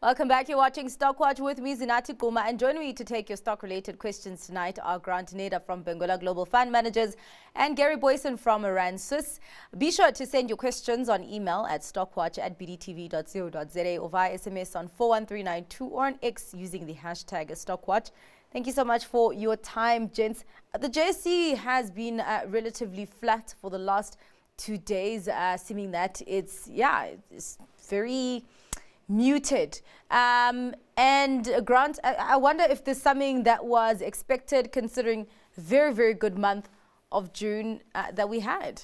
Welcome back. You're watching Stock Watch with me, Zinati Kuma, and joining me to take your stock-related questions tonight are Grant Nader from Benguela Global Fund Managers and Gary Booysen from Iran Swiss. Be sure to send your questions on email at stockwatch@bdtv.co.za or via SMS on 41392 or on X using the hashtag Stockwatch. Thank you so much for your time, gents. The JSE has been relatively flat for the last 2 days, seeming that it's very muted. And Grant, I wonder if there's something that was expected considering very, very good month of June that we had.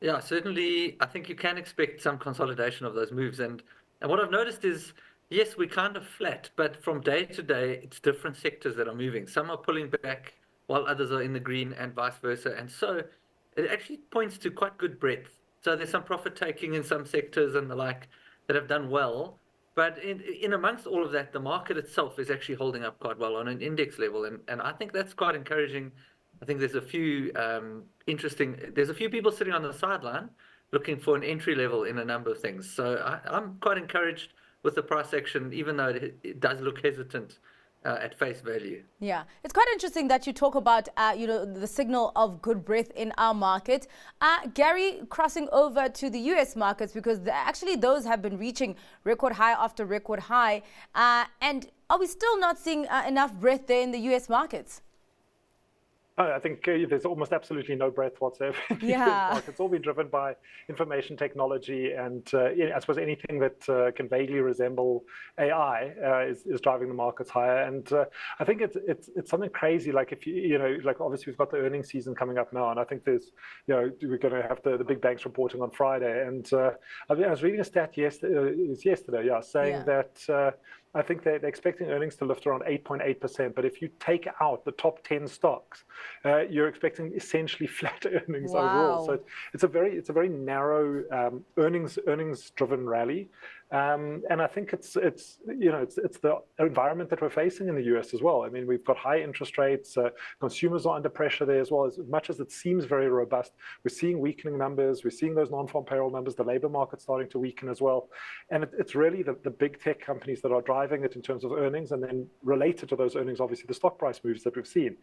Yeah, certainly. I think you can expect some consolidation of those moves. And what I've noticed is, yes, we're kind of flat, but from day to day, it's different sectors that are moving. Some are pulling back while others are in the green and vice versa. And so it actually points to quite good breadth. So there's some profit taking in some sectors and the like that have done well. But in amongst all of that, the market itself is actually holding up quite well on an index level. And I think that's quite encouraging. I think there's a few there's a few people sitting on the sideline looking for an entry level in a number of things. So I'm quite encouraged with the price action, even though it does look hesitant at face value. Yeah, it's quite interesting that you talk about, the signal of good breadth in our market. Gary, crossing over to the U.S. markets, because actually those have been reaching record high after record high. And are we still not seeing enough breadth there in the U.S. markets? I think there's almost absolutely no breadth whatsoever in the US market. It's all been driven by information technology, and I suppose anything that can vaguely resemble AI is driving the markets higher. And I think it's something crazy. Like if like obviously we've got the earnings season coming up now, and I think there's we're going to have the big banks reporting on Friday. And I was reading a stat yesterday, saying that. I think they're expecting earnings to lift around 8.8%. But if you take out the top 10 stocks, you're expecting essentially flat earnings overall. So it's a very narrow earnings-driven rally. And I think it's the environment that we're facing in the US as well. I mean, we've got high interest rates, consumers are under pressure there as well. As much as it seems very robust, we're seeing weakening numbers, we're seeing those non-farm payroll numbers, the labor market starting to weaken as well. And it's really the big tech companies that are driving it in terms of earnings, and then related to those earnings, obviously the stock price moves that we've seen.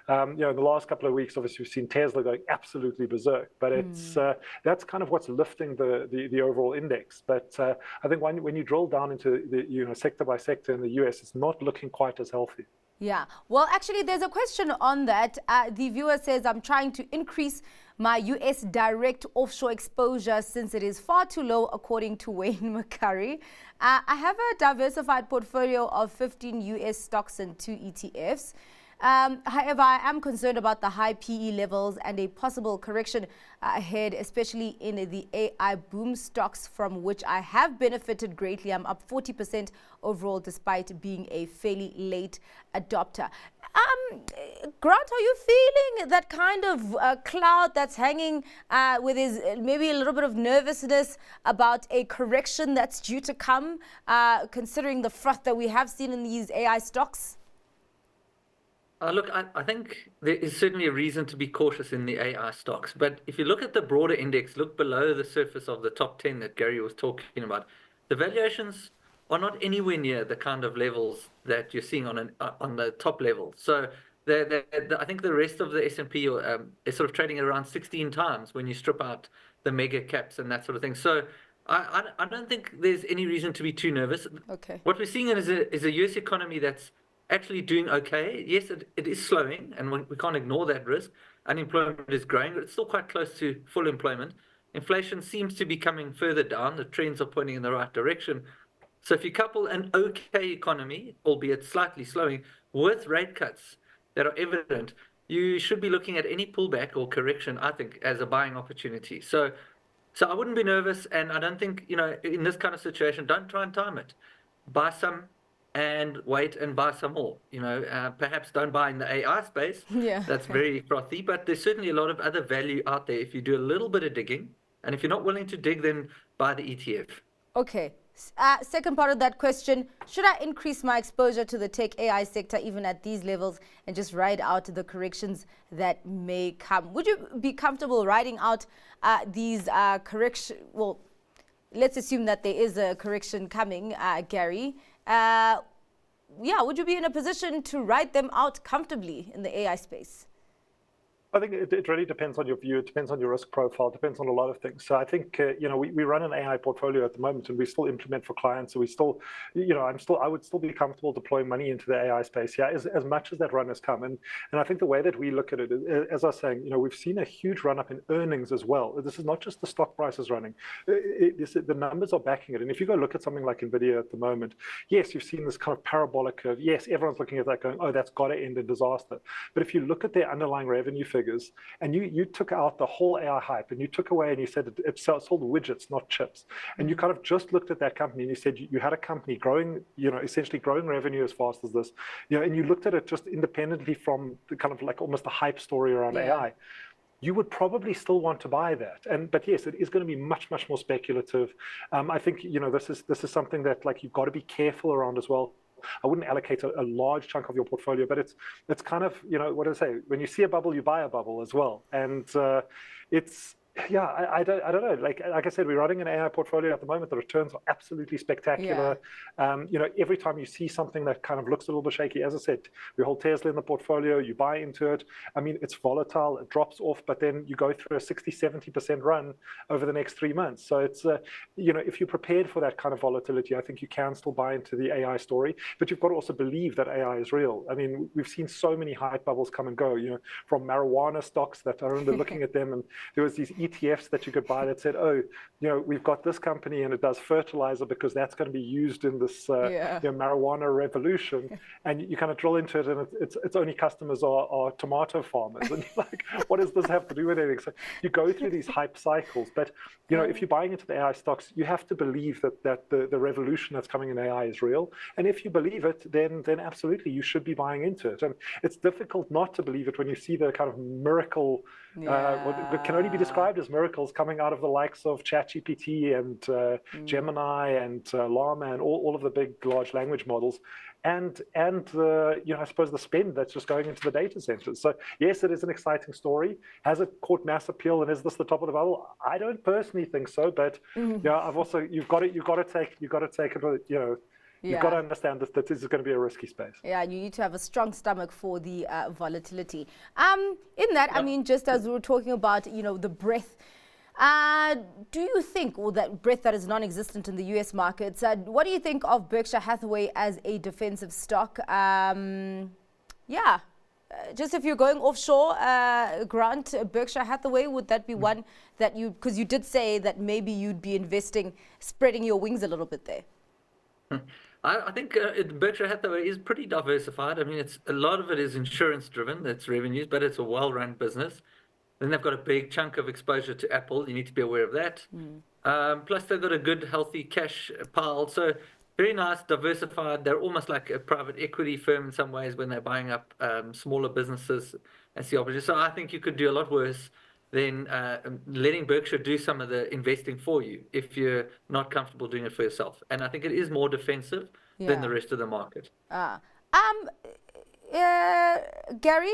In the last couple of weeks, obviously we've seen Tesla going absolutely berserk, but it's that's kind of what's lifting the overall index. But I think when you drill down into the sector by sector in the US, it's not looking quite as healthy. Yeah, well, actually, there's a question on that. The viewer says, I'm trying to increase my US direct offshore exposure since it is far too low, according to Wayne McCurry. I have a diversified portfolio of 15 US stocks and 2 ETFs. However, I am concerned about the high PE levels and a possible correction ahead, especially in the AI boom stocks, from which I have benefited greatly. I'm up 40% overall, despite being a fairly late adopter. Grant, are you feeling that kind of cloud that's hanging with maybe a little bit of nervousness about a correction that's due to come, considering the froth that we have seen in these AI stocks? Look, I think there is certainly a reason to be cautious in the AI stocks. But if you look at the broader index, look below the surface of the top 10 that Gary was talking about, the valuations are not anywhere near the kind of levels that you're seeing on the top level. So I think the rest of the S&P is sort of trading at around 16 times when you strip out the mega caps and that sort of thing. So I don't think there's any reason to be too nervous. Okay. What we're seeing is a US economy that's actually doing okay. Yes, it is slowing, and we can't ignore that risk. Unemployment is growing, but it's still quite close to full employment. Inflation seems to be coming further down. The trends are pointing in the right direction. So if you couple an okay economy, albeit slightly slowing, with rate cuts that are evident, you should be looking at any pullback or correction, I think, as a buying opportunity. So I wouldn't be nervous, and I don't think, in this kind of situation, don't try and time it. Buy some and wait and buy some more. Perhaps don't buy in the AI space. Yeah. That's very frothy, but there's certainly a lot of other value out there if you do a little bit of digging. And if you're not willing to dig, then buy the ETF. Okay. Second part of that question, should I increase my exposure to the tech AI sector even at these levels and just ride out the corrections that may come? Would you be comfortable riding out these corrections? Well, let's assume that there is a correction coming, Gary. Would you be in a position to ride them out comfortably in the AI space? I think it really depends on your view. It depends on your risk profile. It depends on a lot of things. So I think we run an AI portfolio at the moment, and we still implement for clients. So we still, I would still be comfortable deploying money into the AI space. Yeah, as much as that run has come, and I think the way that we look at it, as I was saying, we've seen a huge run up in earnings as well. This is not just the stock prices running. The numbers are backing it. And if you go look at something like Nvidia at the moment, yes, you've seen this kind of parabolic curve. Yes, everyone's looking at that going, oh, that's got to end in disaster. But if you look at their underlying revenue figures, and you took out the whole AI hype, and you took away and you said it sold widgets, not chips, and you kind of just looked at that company and you said you had a company growing, essentially growing revenue as fast as this, and you looked at it just independently from the kind of like almost the hype story around AI, you would probably still want to buy that. But yes, it is going to be much more speculative. I think this is something that like you've got to be careful around as well. I wouldn't allocate a large chunk of your portfolio, but it's kind of, what do I say? When you see a bubble, you buy a bubble as well. And I don't know. Like I said, we're running an AI portfolio at the moment. The returns are absolutely spectacular. Every time you see something that kind of looks a little bit shaky, as I said, we hold Tesla in the portfolio, you buy into it. I mean, it's volatile, it drops off, but then you go through a 60-70% run over the next 3 months. So it's, if you're prepared for that kind of volatility, I think you can still buy into the AI story, but you've got to also believe that AI is real. I mean, we've seen so many hype bubbles come and go, from marijuana stocks that I remember looking at them, and there was these ETFs that you could buy that said, oh, we've got this company and it does fertilizer because that's going to be used in this marijuana revolution. And you kind of drill into it, and its only customers are tomato farmers. And you're like, what does this have to do with anything? So you go through these hype cycles. But if you're buying into the AI stocks, you have to believe that the revolution that's coming in AI is real. And if you believe it, then absolutely you should be buying into it. And it's difficult not to believe it when you see the kind of miracle, what can only be described as miracles coming out of the likes of ChatGPT and Gemini and Llama and all of the big large language models, and I suppose the spend that's just going into the data centers. So yes, it is an exciting story. Has it caught mass appeal, and is this the top of the bubble? I don't personally think so, but I've also you've got to take it. You've got to understand that this is going to be a risky space. Yeah, you need to have a strong stomach for the volatility. In that, I mean, just as we were talking about, the breadth, do you think, or that breadth that is non-existent in the US markets, what do you think of Berkshire Hathaway as a defensive stock? Just if you're going offshore, Grant, Berkshire Hathaway, would that be one that because you did say that maybe you'd be investing, spreading your wings a little bit there? I think Berkshire Hathaway is pretty diversified. I mean, a lot of it is insurance driven, that's revenues, but it's a well-run business. Then they've got a big chunk of exposure to Apple. You need to be aware of that. Plus, they've got a good, healthy cash pile. So very nice, diversified. They're almost like a private equity firm in some ways when they're buying up smaller businesses as the opposite. So I think you could do a lot worse than letting Berkshire do some of the investing for you if you're not comfortable doing it for yourself. And I think it is more defensive than the rest of the market. Gary,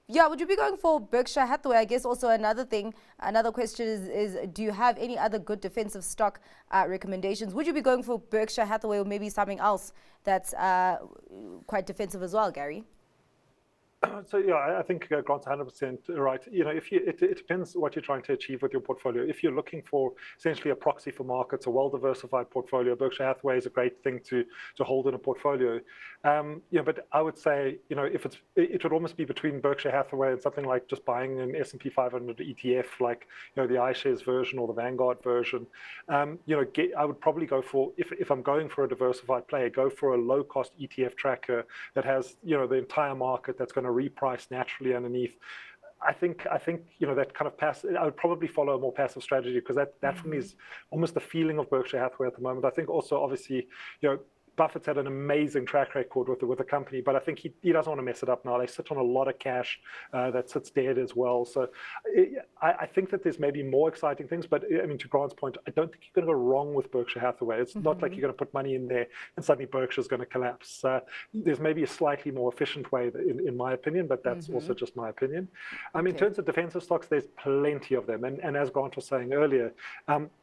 would you be going for Berkshire Hathaway? I guess also another question is do you have any other good defensive stock recommendations? Would you be going for Berkshire Hathaway or maybe something else that's quite defensive as well, Gary? So I think Grant's 100% right. It depends what you're trying to achieve with your portfolio. If you're looking for essentially a proxy for markets, a well-diversified portfolio, Berkshire Hathaway is a great thing to hold in a portfolio. But I would say, it would almost be between Berkshire Hathaway and something like just buying an S&P 500 ETF, like the iShares version or the Vanguard version. I would probably go for, if I'm going for a diversified play, go for a low-cost ETF tracker that has the entire market that's going to reprice naturally underneath. I think that kind of passive. I would probably follow a more passive strategy because that for me is almost the feeling of Berkshire Hathaway at the moment. I think also obviously Buffett's had an amazing track record with the company, but I think he doesn't want to mess it up now. They sit on a lot of cash that sits dead as well. So I think that there's maybe more exciting things, but I mean, to Grant's point, I don't think you're going to go wrong with Berkshire Hathaway. It's not like you're going to put money in there and suddenly Berkshire's going to collapse. There's maybe a slightly more efficient way, in my opinion, but that's also just my opinion. In terms of defensive stocks, there's plenty of them, and as Grant was saying earlier,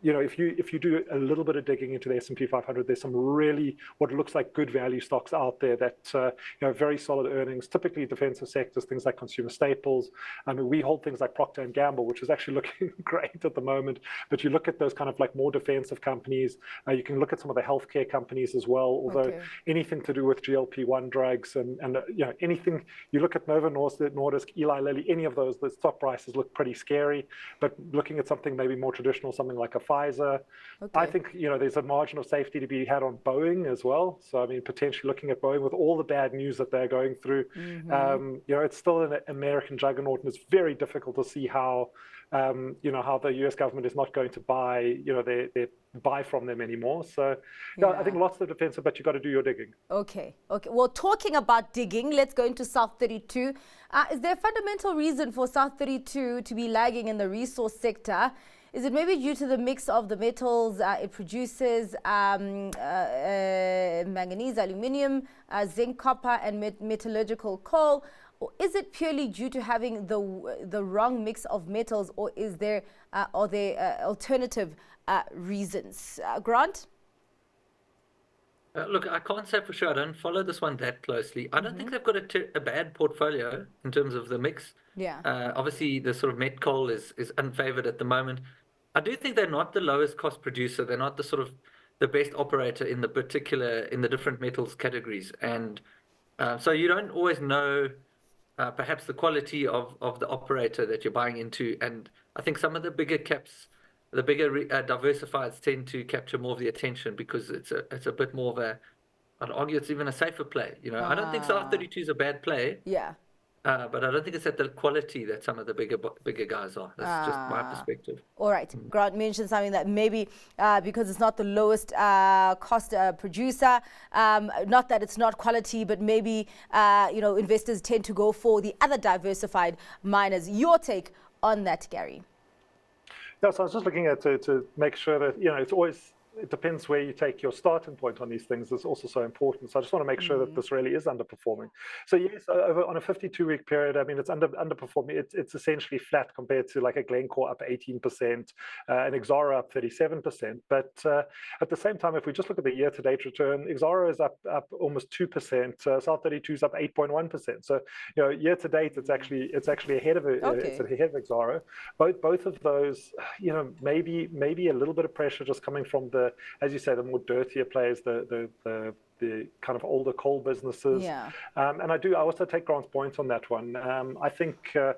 if you do a little bit of digging into the S&P 500, there's some really what looks like good value stocks out there that very solid earnings, typically defensive sectors, things like consumer staples. I mean, we hold things like Procter & Gamble, which is actually looking great at the moment, but you look at those kind of like more defensive companies, you can look at some of the healthcare companies as well, although anything to do with GLP-1 drugs and anything, you look at Novo Nordisk, Eli Lilly, any of those, the stock prices look pretty scary, but looking at something maybe more traditional, something like a Pfizer, I think, there's a margin of safety to be had on Boeing as well. So, I mean, potentially looking at Boeing with all the bad news that they're going through, it's still an American juggernaut, and it's very difficult to see how the US government is not going to buy, they buy from them anymore. So, I think lots of defensive, but you've got to do your digging. Okay. Well, talking about digging, let's go into South 32. Is there a fundamental reason for South 32 to be lagging in the resource sector? Is it maybe due to the mix of the metals it produces, manganese, aluminium, zinc, copper, and metallurgical coal? Or is it purely due to having the wrong mix of metals, or is there alternative reasons? Grant? Look, I can't say for sure. I don't follow this one that closely. I don't think they've got a bad portfolio in terms of the mix. Yeah. Obviously, the sort of met coal is unfavored at the moment. I do think they're not the lowest cost producer. They're not the best operator in the different metals categories. And so you don't always know perhaps the quality of the operator that you're buying into. And I think some of the bigger caps, the bigger diversifieds tend to capture more of the attention because it's a bit more of I'd argue it's even a safer play. I don't think South 32 is a bad play. Yeah. But I don't think it's at the quality that some of the bigger guys are. That's just my perspective. All right. Grant mentioned something that maybe because it's not the lowest cost producer, not that it's not quality, but maybe investors tend to go for the other diversified miners. Your take on that, Gary? Yeah, so I was just looking at to make sure that it depends where you take your starting point on these things. It's also so important. So I just want to make sure that this really is underperforming. So yes, on a 52-week period, I mean, it's underperforming. It's essentially flat compared to like a Glencore up 18%, and Exxaro up 37%. But at the same time, if we just look at the year-to-date return, Exxaro is up almost 2%. South 32 is up 8.1%. So year-to-date, it's actually ahead of it's ahead of Exxaro. Both of those, maybe a little bit of pressure just coming from as you say, the more dirtier players, the kind of older coal businesses. Yeah. And I also take Grant's point on that one. I think a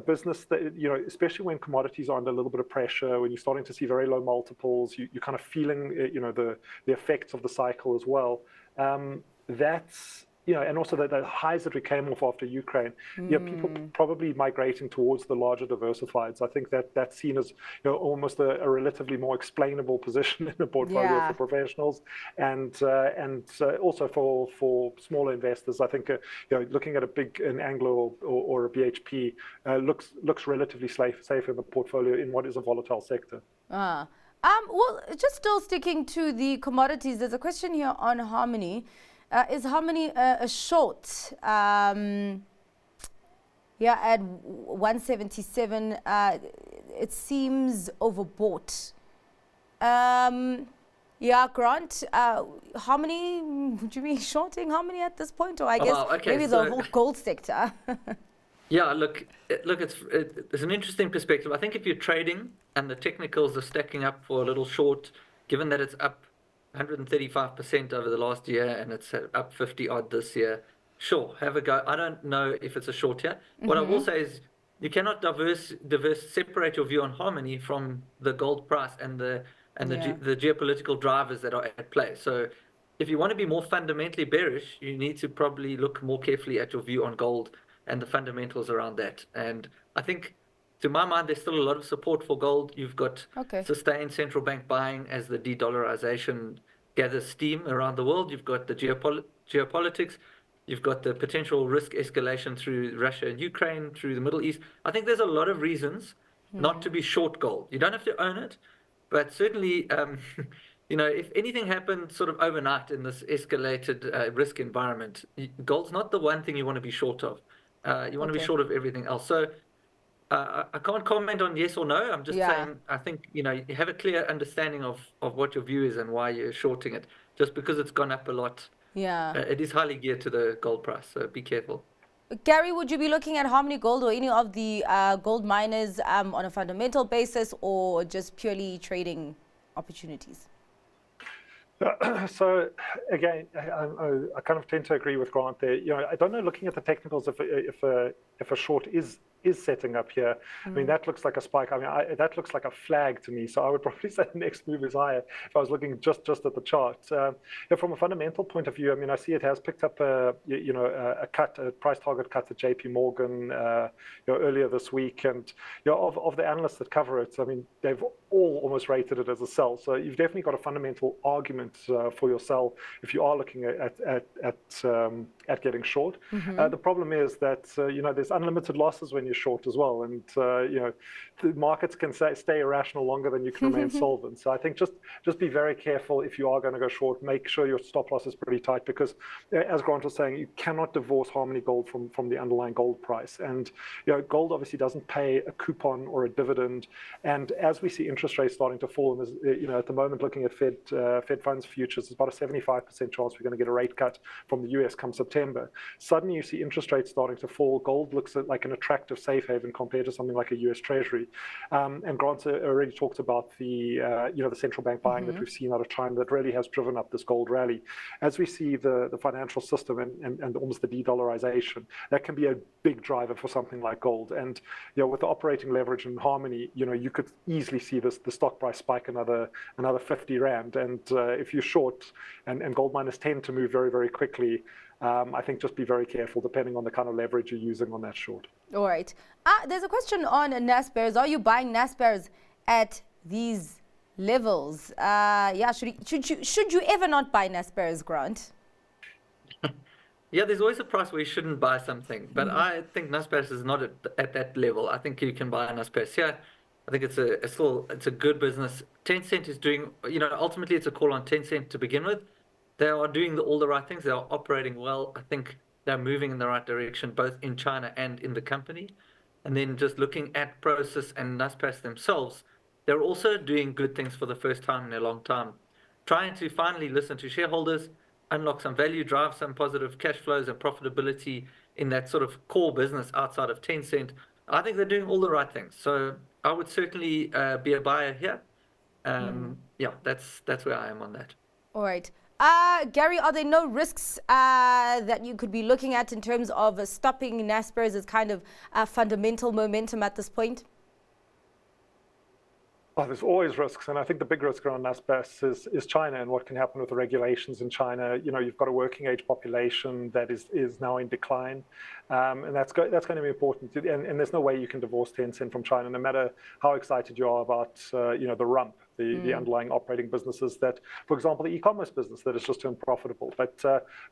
business that, especially when commodities are under a little bit of pressure, when you're starting to see very low multiples, you're kind of feeling, the effects of the cycle as well. That's and also the highs that we came off after Ukraine, people probably migrating towards the larger diversifieds. I think that's seen as almost a relatively more explainable position in the portfolio for professionals, and also for smaller investors. I think looking at an Anglo or a BHP looks relatively safe in the portfolio in what is a volatile sector. Well, just still sticking to the commodities, there's a question here on Harmony. Is Harmony a short? At 177, it seems overbought. Grant, Harmony, would you be shorting Harmony at this point? Or I guess maybe the whole gold sector? Yeah, look, it's an interesting perspective. I think if you're trading and the technicals are stacking up for a little short, given that it's up 135% over the last year and it's up 50 odd this year, sure, have a go. I don't know if it's a short here. What I will say is you cannot separate your view on Harmony from the gold price and the geopolitical drivers that are at play. So if you want to be more fundamentally bearish, you need to probably look more carefully at your view on gold and the fundamentals around that. And I think, to my mind, there's still a lot of support for gold. You've got sustained central bank buying as the de-dollarization gathers steam around the world. You've got the geopolitics. You've got the potential risk escalation through Russia and Ukraine, through the Middle East. I think there's a lot of reasons not to be short gold. You don't have to own it, but certainly, if anything happened sort of overnight in this escalated risk environment, gold's not the one thing you want to be short of. You want to be short of everything else. So I can't comment on yes or no. I'm just saying, I think, you have a clear understanding of what your view is and why you're shorting it. Just because it's gone up a lot, it is highly geared to the gold price, so be careful. Gary, would you be looking at Harmony Gold or any of the gold miners on a fundamental basis, or just purely trading opportunities? So again, I kind of tend to agree with Grant there. I don't know, looking at the technicals, if a short is setting up here. I mean, that looks like a spike. I mean, that looks like a flag to me. So I would probably say the next move is higher if I was looking just at the chart. From a fundamental point of view, I mean, I see it has picked up a price target cut at JP Morgan earlier this week, and of the analysts that cover it, I mean, they've all almost rated it as a sell. So you've definitely got a fundamental argument for your sell if you are looking at getting short. The problem is that there's unlimited losses when you're short as well, and the markets can stay irrational longer than you can remain solvent. So I think just be very careful if you are going to go short. Make sure your stop loss is pretty tight, because as Grant was saying, you cannot divorce Harmony Gold from the underlying gold price. And gold obviously doesn't pay a coupon or a dividend. And as we see interest rates starting to fall, and at the moment looking at Fed funds futures, there's about a 75% chance we're going to get a rate cut from the US come September. Suddenly you see interest rates starting to fall. Gold looks like an attractive safe haven compared to something like a US Treasury. And Grant already talked about the central bank buying that we've seen out of China that really has driven up this gold rally. As we see the financial system and almost the de-dollarization, that can be a big driver for something like gold. And with the operating leverage in Harmony, you could easily see the stock price spike another 50 Rand. And if you're short, and gold miners tend to move very, very quickly, I think just be very careful depending on the kind of leverage you're using on that short. All right. There's a question on Naspers. Are you buying Naspers at these levels? Should you ever not buy Naspers, Grant? Yeah, there's always a price where you shouldn't buy something, but I think Naspers is not at that level. I think you can buy Naspers here. I think it's a good business. Tencent is doing, ultimately it's a call on Tencent to begin with. They are doing all the right things. They are operating well. I think they're moving in the right direction, both in China and in the company. And then just looking at Prosus and Naspers themselves, they're also doing good things for the first time in a long time. Trying to finally listen to shareholders, unlock some value, drive some positive cash flows and profitability in that sort of core business outside of Tencent. I think they're doing all the right things. So I would certainly be a buyer here. Yeah, that's where I am on that. All right. Gary, are there no risks that you could be looking at in terms of stopping Naspers as kind of fundamental momentum at this point? Oh, there's always risks, and I think the big risk around Naspers is China and what can happen with the regulations in China. You've got a working age population that is now in decline, and that's going to be important. And there's no way you can divorce Tencent from China, no matter how excited you are about the rump. The underlying operating businesses that, for example, the e-commerce business that has just turned profitable. But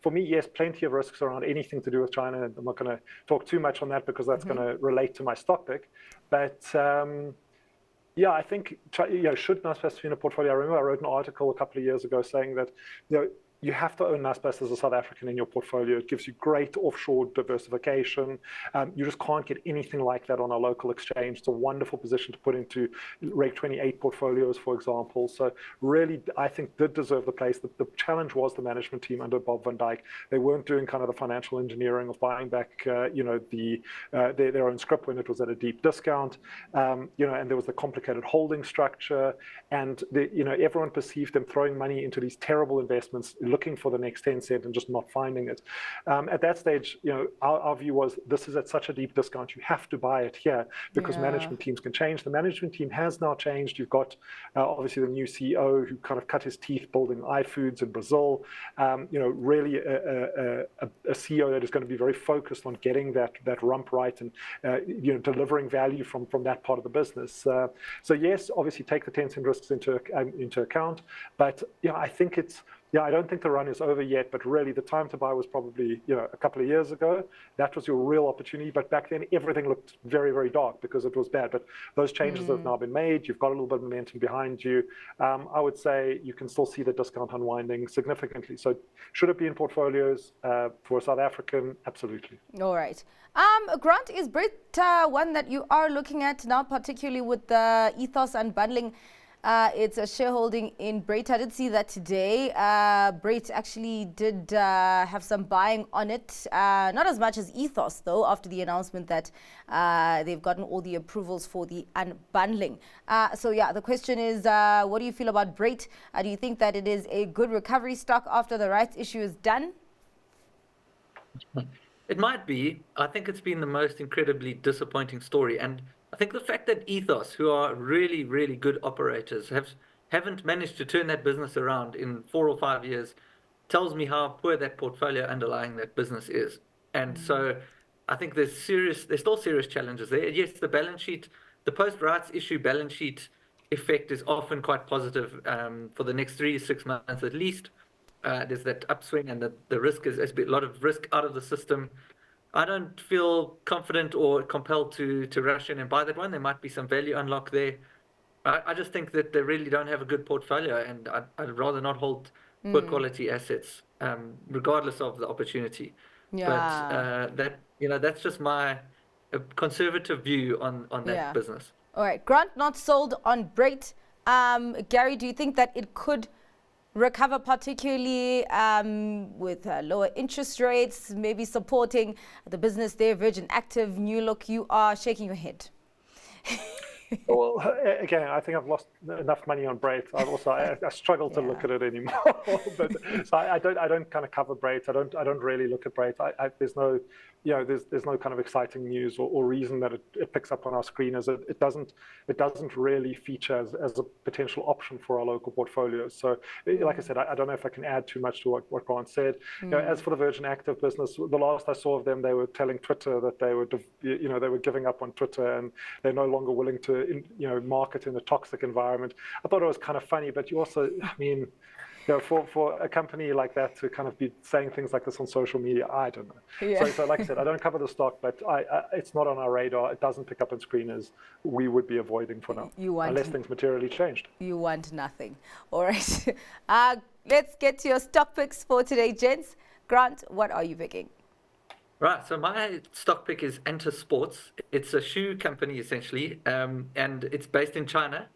for me, yes, plenty of risks around anything to do with China. I'm not going to talk too much on that because that's going to relate to my stock pick. But yeah, I think should Naspers be in a portfolio? I remember I wrote an article a couple of years ago saying that you have to own Naspers as a South African in your portfolio. It gives you great offshore diversification. You just can't get anything like that on a local exchange. It's a wonderful position to put into Reg 28 portfolios, for example. So really, I think did deserve the place. The challenge was the management team under Bob van Dijk. They weren't doing kind of the financial engineering of buying back, their own scrip when it was at a deep discount. And there was the complicated holding structure, and everyone perceived them throwing money into these terrible investments, looking for the next Tencent and just not finding it. At that stage, our view was this is at such a deep discount, you have to buy it here because management teams can change. The management team has now changed. You've got obviously the new CEO who kind of cut his teeth building iFoods in Brazil. Really a CEO that is going to be very focused on getting that rump right and delivering value from that part of the business. So yes, obviously take the Tencent risks into account, but I think Yeah, I don't think the run is over yet, but really the time to buy was probably, a couple of years ago. That was your real opportunity, but back then everything looked very, very dark because it was bad. But those changes have now been made. You've got a little bit of momentum behind you. I would say you can still see the discount unwinding significantly. So should it be in portfolios for a South African? Absolutely. All right. Grant, is Brait one that you are looking at now, particularly with the ethos unbundling? It's a shareholding in Brait. I did see that today. Brait actually did have some buying on it. Not as much as Ethos, though, after the announcement that they've gotten all the approvals for the unbundling. So, yeah, the question is, what do you feel about Brait? Do you think that it is a good recovery stock after the rights issue is done? It might be. I think it's been the most incredibly disappointing story. And I think the fact that Ethos, who are really, really good operators, haven't managed to turn that business around in 4 or 5 years tells me how poor that portfolio underlying that business is. And so I think there's still serious challenges there. Yes, the balance sheet, the post-rights issue balance sheet effect is often quite positive for the next 3 to 6 months at least. There's that upswing, and the risk is a lot of risk out of the system. I don't feel confident or compelled to rush in and buy that one. There might be some value unlock there. I just think that they really don't have a good portfolio, and I'd rather not hold poor quality assets, regardless of the opportunity. Yeah. But that's just my conservative view on that business. All right. Grant not sold on Brait. Gary, do you think that it could recover, particularly with lower interest rates, maybe supporting the business there, Virgin Active, New Look? You are shaking your head. Well, again, I think I've lost enough money on Brait. I struggle to look at it anymore. But so I don't kind of cover Brait. I don't really look at Brait. There's no, there's no kind of exciting news or reason that it picks up on our screen as it doesn't really feature as a potential option for our local portfolios. So, like I said, I don't know if I can add too much to what Grant said. As for the Virgin Active business, the last I saw of them, they were telling Twitter that they were giving up on Twitter and they're no longer willing to market in a toxic environment. I thought it was kind of funny, but you also, for a company like that to kind of be saying things like this on social media, I don't know. Yeah. So like I said, I don't cover the stock, but it's not on our radar. It doesn't pick up on screeners. We would be avoiding for now, unless things materially changed. You want nothing. All right. Let's get to your stock picks for today, gents. Grant, what are you picking? Right, so my stock pick is Enter Sports. It's a shoe company, essentially, and it's based in China.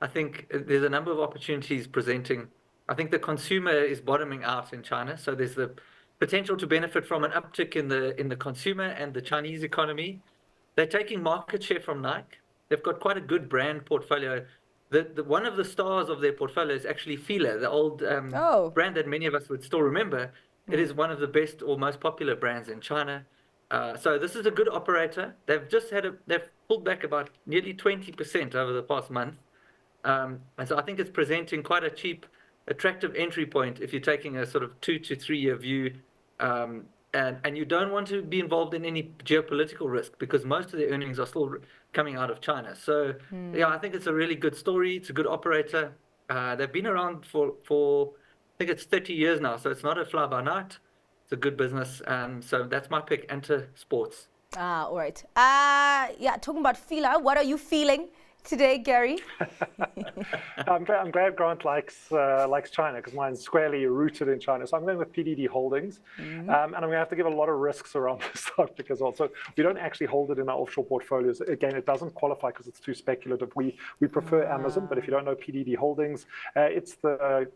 I think there's a number of opportunities presenting. I think the consumer is bottoming out in China, so there's the potential to benefit from an uptick in the consumer and the Chinese economy. They're taking market share from Nike. They've got quite a good brand portfolio. One of the stars of their portfolio is actually Fila, the old brand that many of us would still remember. It is one of the best or most popular brands in China. So this is a good operator. They've pulled back about nearly 20% over the past month. And so I think it's presenting quite a cheap, attractive entry point if you're taking a sort of 2 to 3 year view. And you don't want to be involved in any geopolitical risk because most of the earnings are still coming out of China. So yeah, I think it's a really good story. It's a good operator. They've been around for I think it's 30 years now, so it's not a fly by night. It's a good business. So that's my pick, Enter Sports. All right. Yeah, talking about Fila, what are you feeling today, Gary? I'm glad Grant likes China because mine's squarely rooted in China. So I'm going with PDD Holdings, and I'm going to have to give a lot of risks around the stock because also we don't actually hold it in our offshore portfolios. Again, it doesn't qualify because it's too speculative. We prefer Amazon, but if you don't know PDD Holdings, it's the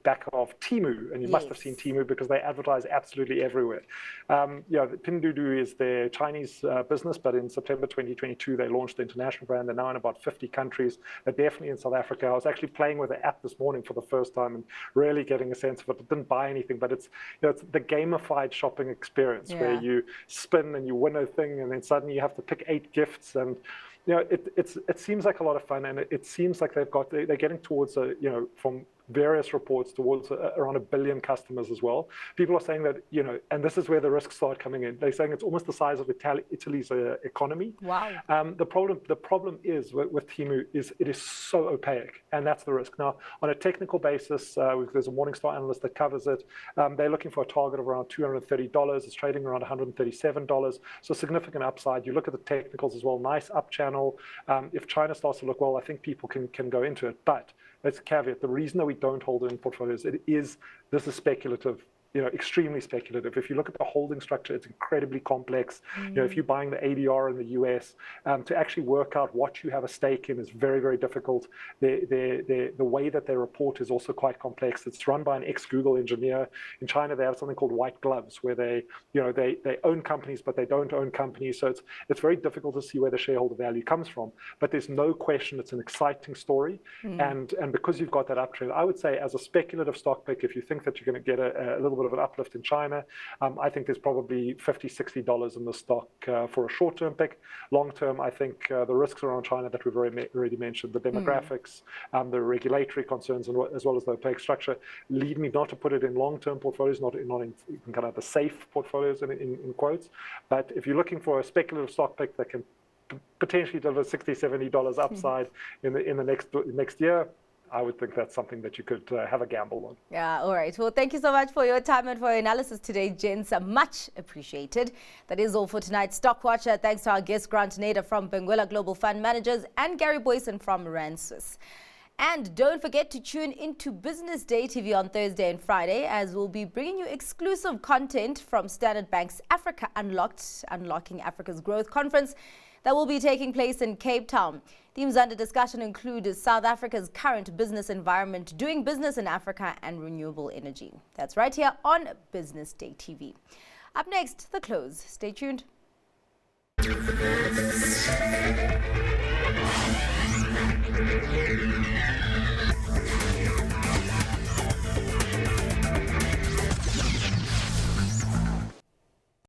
back of Temu, and you must have seen Temu because they advertise absolutely everywhere. Pinduoduo is their Chinese business, but in September 2022 they launched the international brand. They're now in about 50 countries. They're definitely in South Africa. I was actually playing with the app this morning for the first time and really getting a sense of it. I didn't buy anything, but it's the gamified shopping experience where you spin and you win a thing, and then suddenly you have to pick 8 gifts, and it seems like a lot of fun, and it seems like they're getting towards from various reports towards around 1 billion customers as well. People are saying that, and this is where the risks start coming in. They're saying it's almost the size of Italy's economy. Wow. The problem is with Temu is it is so opaque, and that's the risk. Now, on a technical basis, there's a Morningstar analyst that covers it. They're looking for a target of around $230. It's trading around $137. So significant upside. You look at the technicals as well, nice up channel. If China starts to look well, I think people can go into it. But let's caveat, the reason that we don't hold it in portfolios, this is speculative, extremely speculative. If you look at the holding structure, it's incredibly complex. If you're buying the ADR in the US, to actually work out what you have a stake in is very, very difficult. The way that they report is also quite complex. It's run by an ex-Google engineer. In China, they have something called white gloves, where they own companies, but they don't own companies. So it's very difficult to see where the shareholder value comes from. But there's no question it's an exciting story. And because you've got that uptrend, I would say as a speculative stock pick, if you think that you're going to get a little bit of an uplift in China, I think there's probably $50-$60 in the stock for a short-term pick. Long-term, I think the risks around China that we've already mentioned, the demographics, the regulatory concerns, as well as the opaque structure, lead me not to put it in long-term portfolios, not in kind of the safe portfolios in quotes. But if you're looking for a speculative stock pick that can potentially deliver $60-$70 upside in the next year, I would think that's something that you could have a gamble on. Yeah, all right. Well, thank you so much for your time and for your analysis today, gents. Much appreciated. That is all for tonight's Stock Watcher. Thanks to our guest, Grant Nader from Benguela Global Fund Managers and Gary Booysen from Naspers. And don't forget to tune into Business Day TV on Thursday and Friday, as we'll be bringing you exclusive content from Standard Bank's Africa Unlocking Africa's Growth Conference that will be taking place in Cape Town. Themes under discussion include South Africa's current business environment, doing business in Africa, and renewable energy. That's right here on Business Day TV. Up next, The Close. Stay tuned.